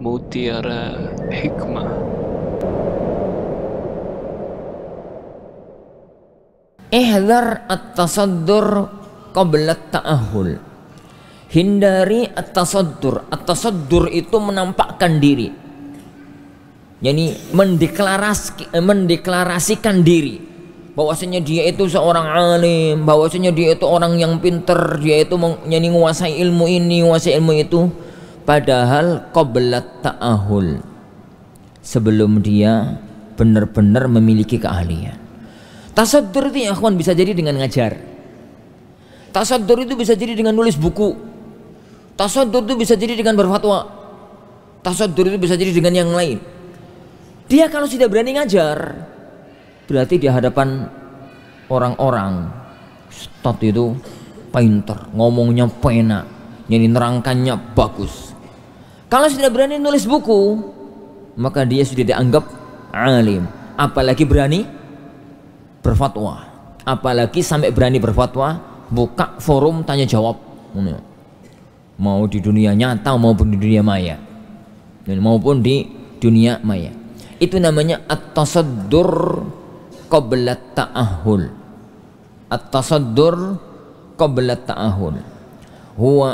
Mutiara Hikmah. Ihdhar at-tasaddur qabla at-ta'ahul. Hindari at-tasaddur. At-tasaddur itu menampakkan diri, yakni mendeklarasikan diri bahwasanya dia itu seorang alim, bahwasanya dia itu orang yang pinter, dia itu menguasai ilmu ini, menguasai ilmu itu, padahal qabla at-ta'ahul, sebelum dia benar-benar memiliki keahlian. Tasaddur itu ya akhwan bisa jadi dengan ngajar. Tasaddur itu bisa jadi dengan nulis buku. Tasaddur itu bisa jadi dengan berfatwa. Tasaddur itu bisa jadi dengan yang lain. Dia kalau sudah berani ngajar, berarti di hadapan orang-orang ustadz itu pinter, ngomongnya penak, jadi nerangkannya bagus. Kalau sudah berani nulis buku, maka dia sudah dianggap alim. Apalagi berani berfatwa, apalagi sampai berani berfatwa, buka forum tanya jawab, mau di dunia nyata maupun di dunia maya, maupun di dunia maya. Itu namanya at-tasaddur qabla at-ta'ahul. At-tasaddur qabla at-ta'ahul huwa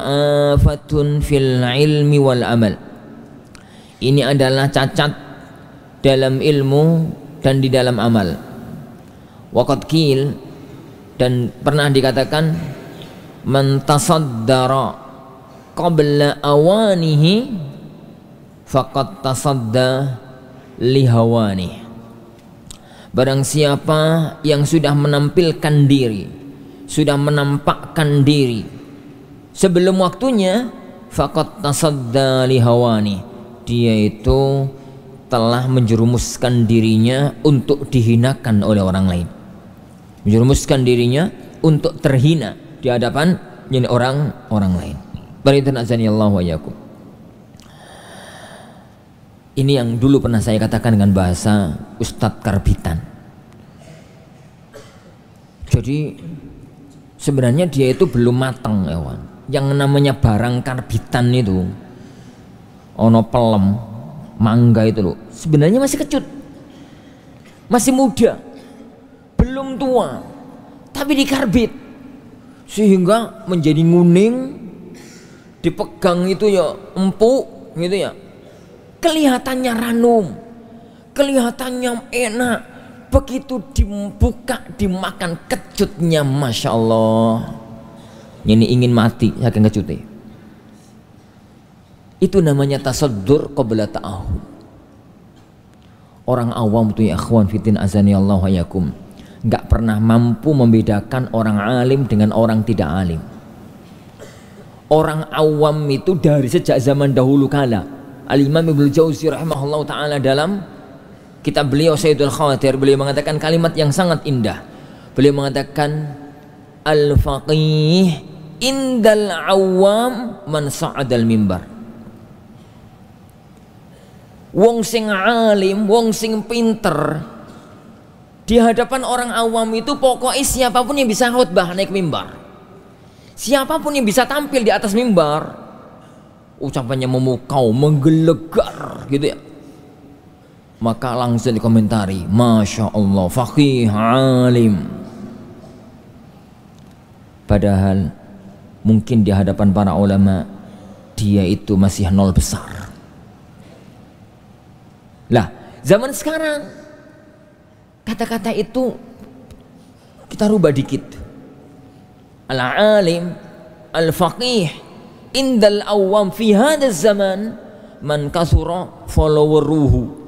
afatun fil ilmi wal amal. Ini adalah cacat dalam ilmu dan di dalam amal. Waqad qil, dan pernah dikatakan, man tasaddara qabla awanihi faqad tasadda lihawani. Barang siapa yang sudah menampilkan diri, sudah menampakkan diri sebelum waktunya, faqad tasadda lihawani, dia itu telah menjerumuskan dirinya untuk dihinakan oleh orang lain, menjerumuskan dirinya untuk terhina di hadapan orang lain. Baridhanazanillahu wa iyyakum. Ini yang dulu pernah saya katakan dengan bahasa Ustadz Karbitan. Jadi sebenarnya dia itu belum matang, kawan. Yang namanya barang karbitan itu ono pelem, mangga itu loh, sebenarnya masih kecut, masih muda, belum tua, tapi dikarbit sehingga menjadi nguning, dipegang itu ya empuk gitu ya, kelihatannya ranum, kelihatannya enak. Begitu dibuka dimakan, kecutnya masya Allah, ini ingin mati saking kecutnya. Itu namanya tasaddur qabla ta'ahul. Orang awam itu ya akhwan fitin azani Allah wa yakum, nggak pernah mampu membedakan orang alim dengan orang tidak alim. Orang awam itu dari sejak zaman dahulu kala. Al-Imam Ibnu Jauzi rahimahullah ta'ala dalam kitab beliau Sayyidul Khawatir, beliau mengatakan kalimat yang sangat indah. Beliau mengatakan al-faqih indal awam man sa'adal mimbar. Wong sing alim, wong sing pinter di hadapan orang awam itu pokoknya siapapun yang bisa khutbah naik mimbar, siapapun yang bisa tampil di atas mimbar, ucapannya memukau, menggelegar gitu ya, maka langsung dikomentari, masya Allah, faqih alim. Padahal mungkin di hadapan para ulama dia itu masih nol besar. Lah, zaman sekarang kata-kata itu kita rubah dikit. Al-alim, al-faqih indal awam fi hadzal zaman man kasura followeruhu.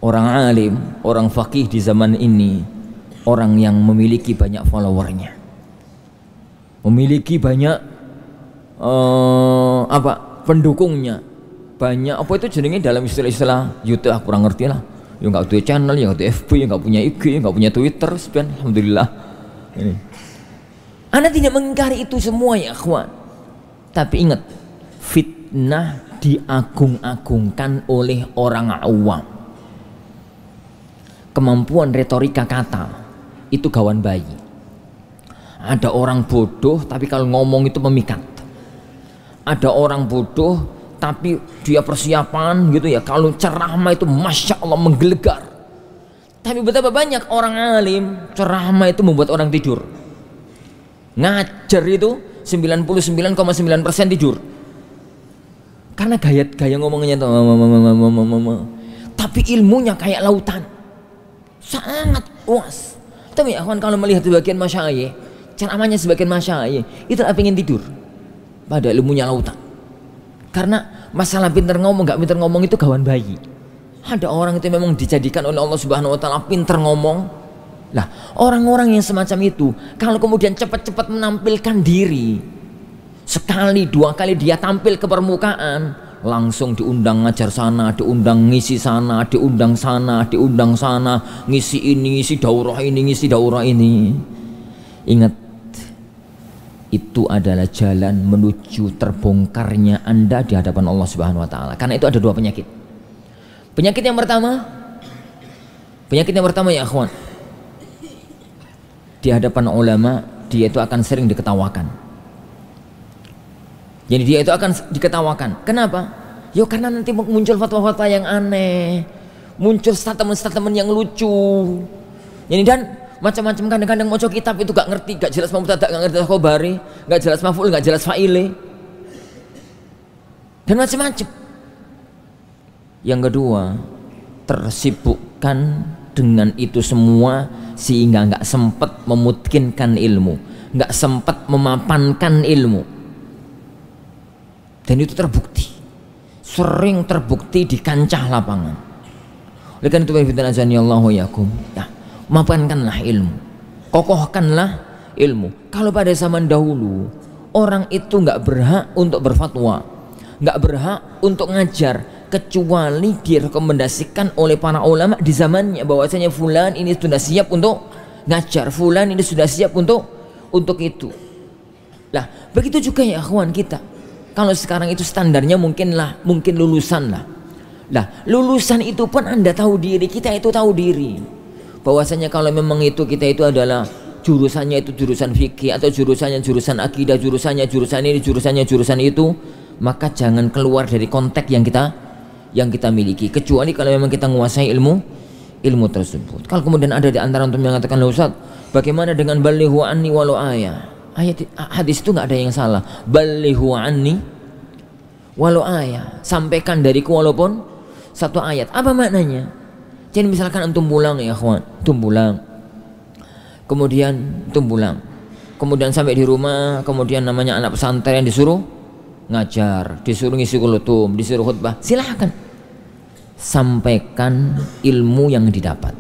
Orang alim, orang faqih di zaman ini orang yang memiliki banyak followernya, memiliki banyak pendukungnya, banyak apa itu jenenge dalam istilah-istilah YouTube, aku kurang ngerti lah. Ya nggak punya channel, ya nggak punya FB, ya nggak punya IG, ya nggak punya Twitter. Alhamdulillah. Ini. Anda tidak mengingkari itu semua ya akhwan. Tapi ingat, fitnah diagung-agungkan oleh orang awam. Kemampuan retorika kata itu gawan bayi. Ada orang bodoh tapi kalau ngomong itu memikat. Ada orang bodoh tapi dia persiapan gitu ya, kalau ceramah itu Masya Allah menggelegar. Tapi betapa banyak orang alim ceramah itu membuat orang tidur. Ngajar itu 99,9% tidur. Karena gaya ngomongnya tuh, tapi ilmunya kayak lautan, sangat luas. Tapi ya kawan, kalau melihat sebagian masyayikh, ceramahnya sebagian masyayikh itu pengen tidur, pada ilmunya lautan. Karena masalah pinter ngomong gak pinter ngomong itu gawan bayi. Ada orang itu memang dijadikan oleh Allah Subhanahu Wa Taala pinter ngomong. Lah orang-orang yang semacam itu kalau kemudian cepat-cepat menampilkan diri, sekali dua kali dia tampil ke permukaan, langsung diundang ngajar sana, diundang ngisi sana, diundang sana, diundang sana, ngisi ini, ngisi daurah ini, ngisi daurah ini. Ingat, itu adalah jalan menuju terbongkarnya Anda di hadapan Allah Subhanahu Wa Taala. Karena itu ada dua penyakit. Penyakit yang pertama ya akhwan, di hadapan ulama dia itu akan sering diketawakan. Jadi dia itu akan diketawakan. Kenapa? Yo karena nanti muncul fatwa-fatwa yang aneh, muncul statement-statement yang lucu. Jadi dan macam-macam, kadang-kadang mau kitab itu gak ngerti, gak jelas mubtada, gak ngerti khobari, gak jelas maf'ul, gak jelas fa'ile, dan macam-macam. Yang kedua, tersibukkan dengan itu semua sehingga gak sempat memutkinkan ilmu, gak sempat memapankan ilmu. Dan itu terbukti, sering terbukti di kancah lapangan. Oleh karena itu, ya, mapankanlah ilmu, kokohkanlah ilmu. Kalau pada zaman dahulu orang itu nggak berhak untuk berfatwa, nggak berhak untuk ngajar, kecuali direkomendasikan oleh para ulama di zamannya bahwasanya fulan ini sudah siap untuk ngajar, fulan ini sudah siap untuk itu. Lah begitu juga ya akhwan kita. Kalau sekarang itu standarnya mungkin lulusan lah. Lah lulusan itu pun Anda tahu diri, kita itu tahu diri bahwasanya kalau memang itu kita itu adalah jurusannya itu jurusan fikih atau jurusannya jurusan akidah, jurusannya jurusan ini, jurusannya jurusan itu, maka jangan keluar dari konteks yang kita miliki, kecuali kalau memang kita menguasai ilmu tersebut. Kalau kemudian ada di antara antum yang mengatakan, "Ustaz, bagaimana dengan balighu anni walau ayah?" Hadis itu nggak ada yang salah. Balighu anni walau ayah, sampaikan dariku walaupun satu ayat. Apa maknanya? Jadi misalkan antum pulang ya kawan, antum pulang, kemudian sampai di rumah, kemudian namanya anak pesantren disuruh ngajar, disuruh ngisi kulutum, disuruh khutbah, silahkan sampaikan ilmu yang didapat.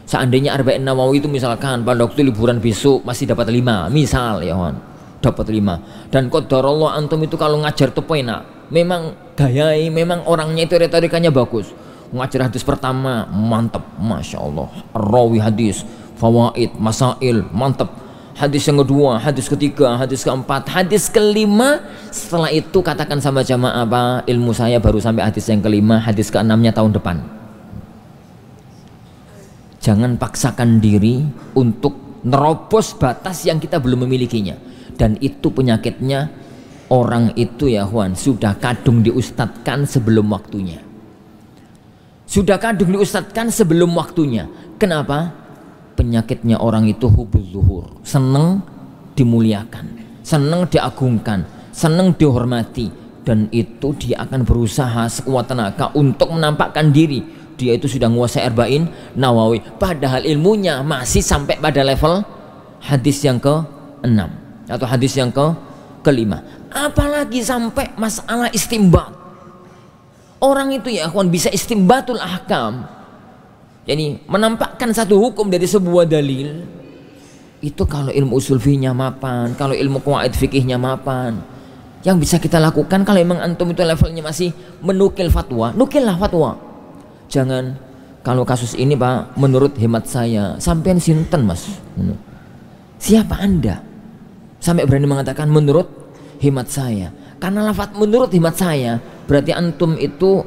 Seandainya Arba'in Nawawi itu misalkan pada waktu liburan besok masih dapat 5, misal ya kawan, dapat 5, dan qadarullah antum itu kalau ngajar tuh enak, memang gayai, memang orangnya itu retorikanya bagus. Ngajar hadis pertama mantap, Masya Allah, rawi hadis, fawaid, masail, mantap. Hadis yang kedua, hadis ketiga, hadis keempat, hadis kelima, setelah itu katakan sama jamaah apa, ilmu saya baru sampai hadis yang kelima, hadis keenamnya tahun depan. Jangan paksakan diri untuk nerobos batas yang kita belum memilikinya. Dan itu penyakitnya orang itu ya Juan, sudah kadung diustadkan sebelum waktunya. Sudah kadung diustadkan sebelum waktunya. Kenapa? Penyakitnya orang itu hubul zuhur, senang dimuliakan, senang diagungkan, senang dihormati, dan itu dia akan berusaha sekuat tenaga untuk menampakkan diri dia itu sudah menguasai Arba'in Nawawi, padahal ilmunya masih sampai pada level hadis yang ke-6 atau hadis yang ke-5. Apalagi sampai masalah istimbat. Orang itu ya kawan bisa istimbatul ahkam, jadi menampakkan satu hukum dari sebuah dalil. Itu kalau ilmu usul fikihnya mapan, kalau ilmu qawaid fikihnya mapan. Yang bisa kita lakukan kalau memang antum itu levelnya masih menukil fatwa, nukillah fatwa. Jangan kalau kasus ini Pak, menurut hemat saya, sampean sinten Mas? Siapa Anda sampai berani mengatakan menurut hemat saya? Karena lafaz menurut hemat saya berarti antum itu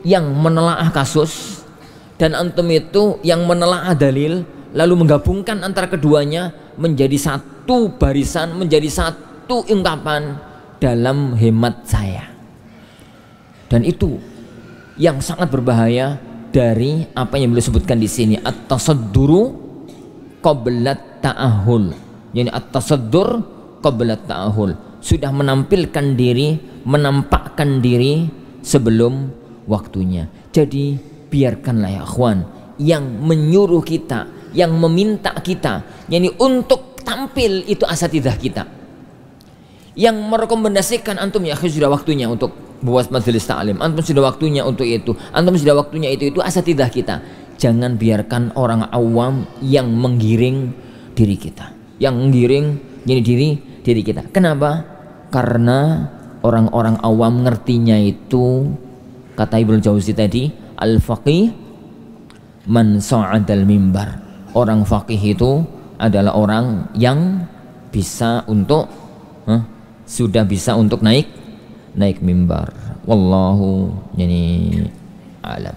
yang menelaah kasus dan antum itu yang menelaah dalil, lalu menggabungkan antara keduanya menjadi satu barisan, menjadi satu ungkapan. dalam hemat saya. Dan itu yang sangat berbahaya dari apa yang beliau sebutkan di sini, at-tasadduru qabla ta'ahul. Yani at-tasaddur qabla ta'ahul, sudah menampilkan diri, menampakkan diri sebelum waktunya. Jadi biarkanlah ya akhwan, yang menyuruh kita, yang meminta kita, yani untuk tampil itu asatidzah kita. Yang merekomendasikan antum ya sudah waktunya untuk buat majelis ta'lim, antum sudah waktunya untuk itu, antum sudah waktunya itu asatidzah kita. Jangan biarkan orang awam yang menggiring diri kita, yang menggiring jadi diri kita. Kenapa? Karena orang-orang awam ngertinya itu, kata Ibnu Jauzi tadi, al-faqih man sa'adal mimbar. Orang faqih itu adalah orang yang bisa untuk sudah bisa untuk naik mimbar. Wallahu yani alam.